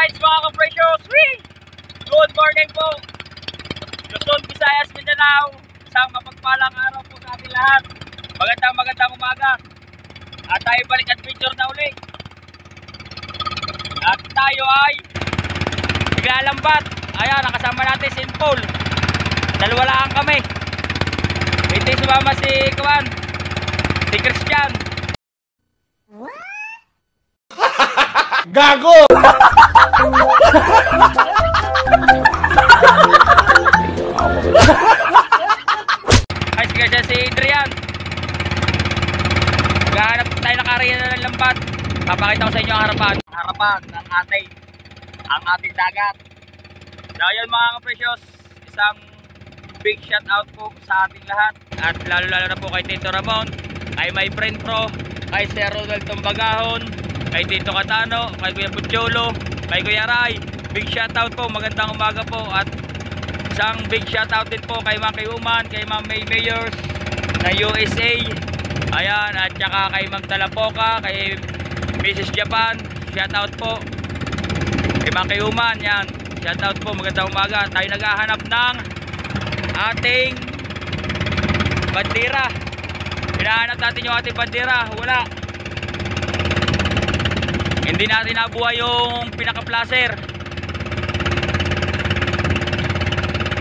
Alright mga ka-precious, good morning po. Luzon, Visayas, Mindanao. Isang mapagpalang araw po sa ating lahat. Magandang umaga. At tayo balik adventure na uli. At tayo ay naglalambat. Ayan, nakasama natin si Paul. Dalawa lang kami. Hindi sumama si Kuan, si Christian. Gago! Ay, sige siya si Adrian. Maghahanap tayo ng area na ng lambat. Papakita ko sa inyo ang harapan ng ating dagat. So yun mga ka-precious, isang big shout out po sa ating lahat. At lalo na po kay Tito Ramon, kay my friend Pro, kay Sir Ronald Tumbagahon, kay Tito Catano, kay Kuya Pucholo, kay Kuya Ray. Big shout out po, magandang umaga po. At isang big shout out din po kay Ma'am Kayuman, kay Ma'am May Mayors ng USA. Ayan, at saka kay Ma'am Talapoka, kay Mrs. Japan, shout out po. Kay Ma'am Kayuman, yan, shout out po, magandang umaga. Tayo naghahanap ng ating bandera. Hinahanap natin yung ating bandera, wala. Hindi natin nabuhay yung pinaka-placer.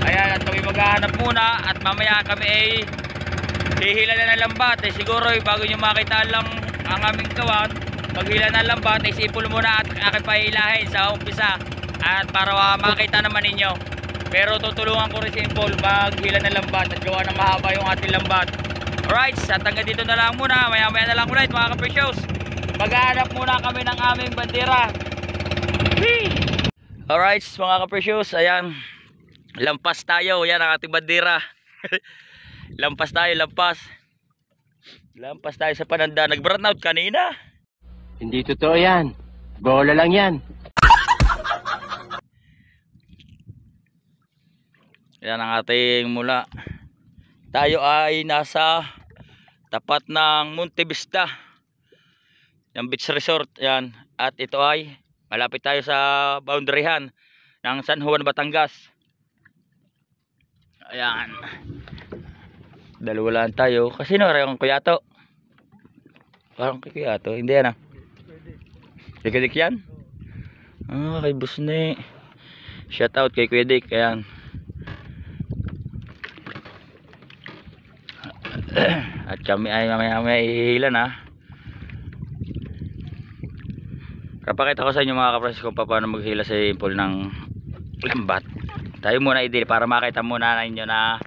Ayan, at kami maghahanap muna. At mamaya kami ay hihila na ng lambat. Siguro bago nyo makita lang ang aming kawan, maghila ng lambat, isipul muna at aking pahilahin sa umpisa. At para makita naman ninyo. Pero tutulungan ko rin si Paul maghila ng lambat at gawa na mahaba yung ating lambat. Alright, at hanggang dito na lang muna. Maya na lang ulit mga ka-precious. Maghahanap muna kami ng aming bandera. Alright mga ka-precious, ayan, lampas tayo. Yan ang ating bandera. Lampas tayo, lampas tayo sa pananda. Nag-burnout kanina. Hindi totoo yan. Bola lang yan. Yan ang ating mula. Tayo ay nasa tapat ng Monte Vista, yung beach resort. Yan. At ito ay malapit tayo sa boundaryhan ng San Juan, Batangas. Ayan. Dalawa lang tayo. Kasi no, yung kuyato. Parang kuyato. Hindi yan ah. Kuya Dick yan? Ah, kay Busne. Shout out kay Kuya Dick. Ayan. At kami ay mamaya ihihila na. Kapakita ko sa inyo mga ka-precious kung paano maghila sa impol ng lambat. Tayo muna idili para makita muna na inyo na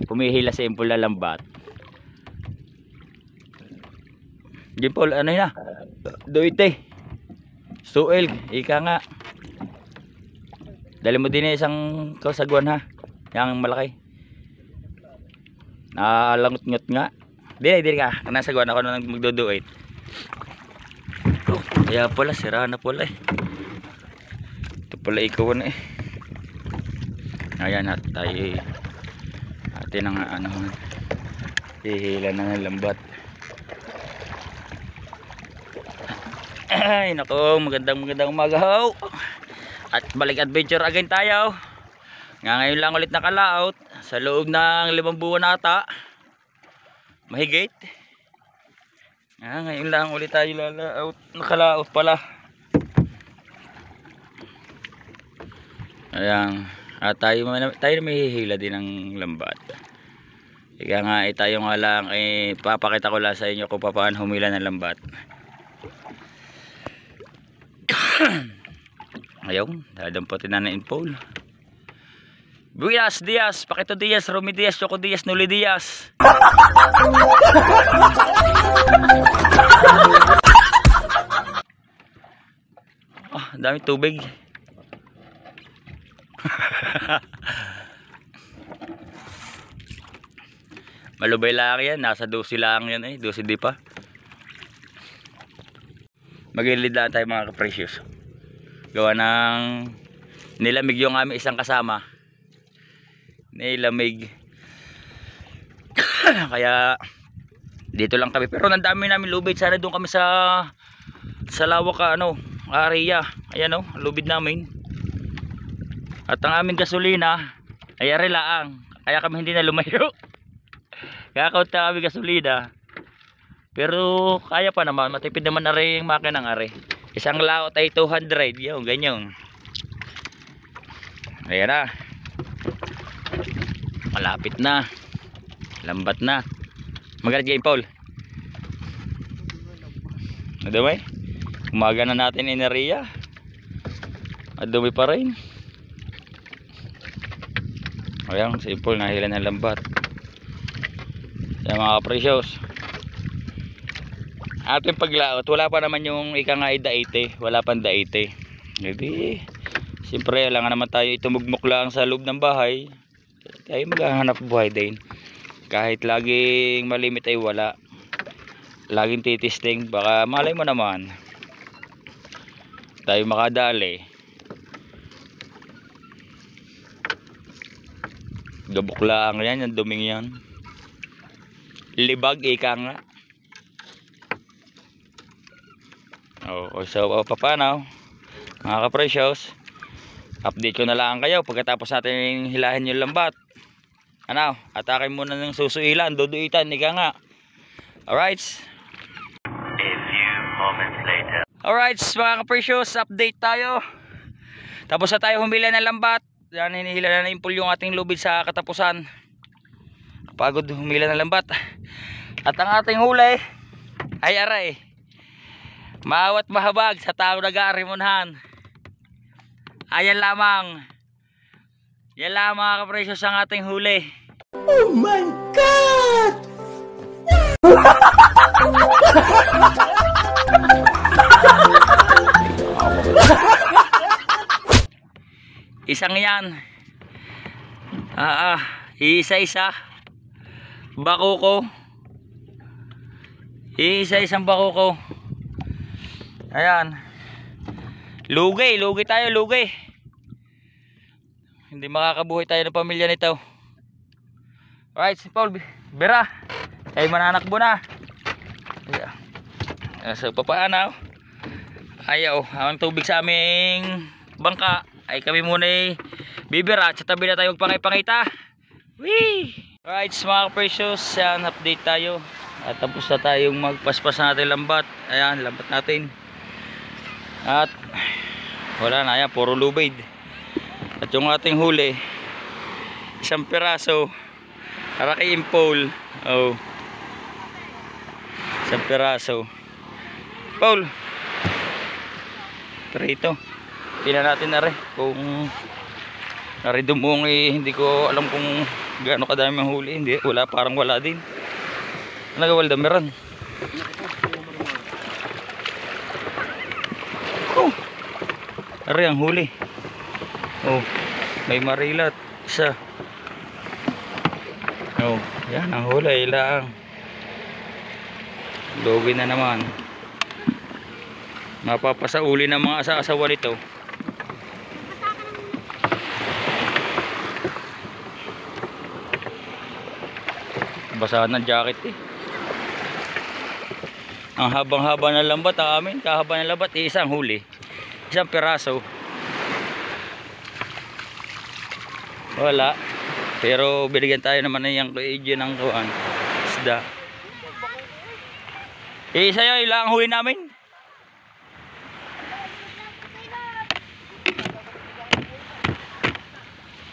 pumihila sa impol na lambat. Jimpol, ano yun na? Duite. Suel, ika nga. Dali mo din isang kasaguan ha. Yang malaki. Nalangot-ngot nga. Dili ka. Nasaguan ako na magduduit. Oh, kaya pala, sira na pala eh. Ito pala ikaw na eh. Ayan at tayo atin ang ano, hihila na ng lambat. Ay nako, magandang umaga ho. At balik adventure again tayo. Ngayon lang ulit nakalaot sa loob ng 5 buwan ata. Mahigit. Ngayon lang ulit tayo nakalaot pala. Ayan. At tayo may hihila din ng lambat. Kaya nga tayo nga lang papakita ko lang sa inyo kung paano humila ng lambat. Ayun, dadamputin na ng Paul. Buenas Diaz, Paquito Diaz, Romy Diaz, Choco Diaz, Nuli Diaz. Dami tubig. Malubay lang yan, nasa 12 lang yan eh, 12 di pa. Magilid lang tayo mga ka-precious. Gawa ng nilamig yung aming isang kasama. Nilamig. Kaya dito lang kami. Pero nandami namin lubid. Sana doon kami sa lawak area. Ayan o, lubid namin. At ang aming gasolina ay arilaang, kaya kami hindi na lumayo. Kaya kaunti kami gasolina, pero kaya pa naman, matipid naman na rin yung makinang are. Isang laot ay 200, yung ganyan. Ayan na, malapit na, lambat na. Magalit game Paul. Madumi, umaga na natin enerhiya. Madumi pa rin. Ayan, si Paul nahila ng lambat. Ayan mga precious, ating paglaot, wala pa naman yung ika nga daite, wala pang daite. Hindi, siyempre kailangan naman tayo itumugmok lang sa loob ng bahay. Tayo maghahanap buhay din. Kahit laging malimit ay wala, laging titisting, baka malay mo naman tayo makadali. Gabuklaan yan, yung duming yan. Libag ika nga. So paano mga ka-precious, update ko na lang kayo pagkatapos natin hilahin yung lambat. Ano, atake muna ng susuilan, duduitan, ika nga. Alright, A few moments later. alright mga ka-precious, update tayo. Tapos na tayo humila ng lambat. Yan, hinihila na impul yung ating lubid sa katapusan. Pagod humila ng lambat. At ang ating huli ay aray, maawat mahabag sa tao nag-aarimunhan. Ayan lamang. Yan lang mga ka-precious ang ating huli. Oh my God! Isang yan. Isa-isa. Bakuko. Isa-isang bakuko. Ayan. Lugi tayo, lugi. Hindi makakabuhay tayo ng pamilya nito. Alright, si Paul, bira. Ay mananakbo na. So papaanaw. Ayaw, ang tubig sa aming bangka ay kami muna bibira. Sa tabi na tayo magpangipangita. Wee! Alright mga precious, yan, update tayo. At tapos na tayong magpaspas natin lambat. Ayan, lambat natin. At wala na, ayan, puro lubid. At yung ating huli, isang piraso para kay Impol. Oh, isang piraso. Paul, pero ito tingnan natin na rin kung naridumong hindi ko alam kung gaano kadami ang huli. Hindi, wala, parang wala din. Nagawalda meron. Oh, ari ang huli. Oh, may marilat isa. Oh, yan ang huli lang. Lugi na naman. Mapapasauli ng mga asa-asawa nito. Basahan ng jacket eh. Ang habang-haba ng lambat ang amin, kahaba ng lambat, isang huli, isang piraso. Wala, pero binigyan tayo naman na yung kuya ng kuwan, isda. Isa yun, ilang huli namin.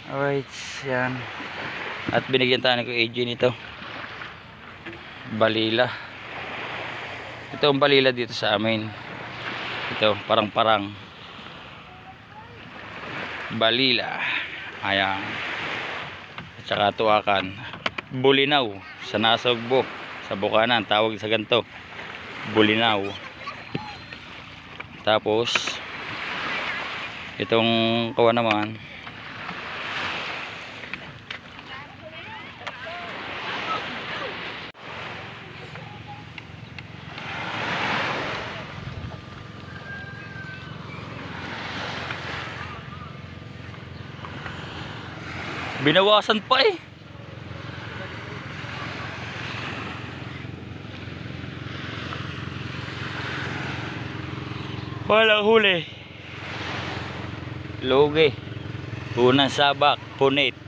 Alright, yan. At binigyan tayo ng kuya nito, balila. Ito ang balila dito sa amin. Ito, parang-parang balila. Ayan. At saka tuwakan, bulinaw sa Nasugbo, sa Bukanan, tawag sa ganito, bulinaw. Tapos itong kawa naman, binawasan pa eh. Walang huli. Lugi. Unang sabak, punit.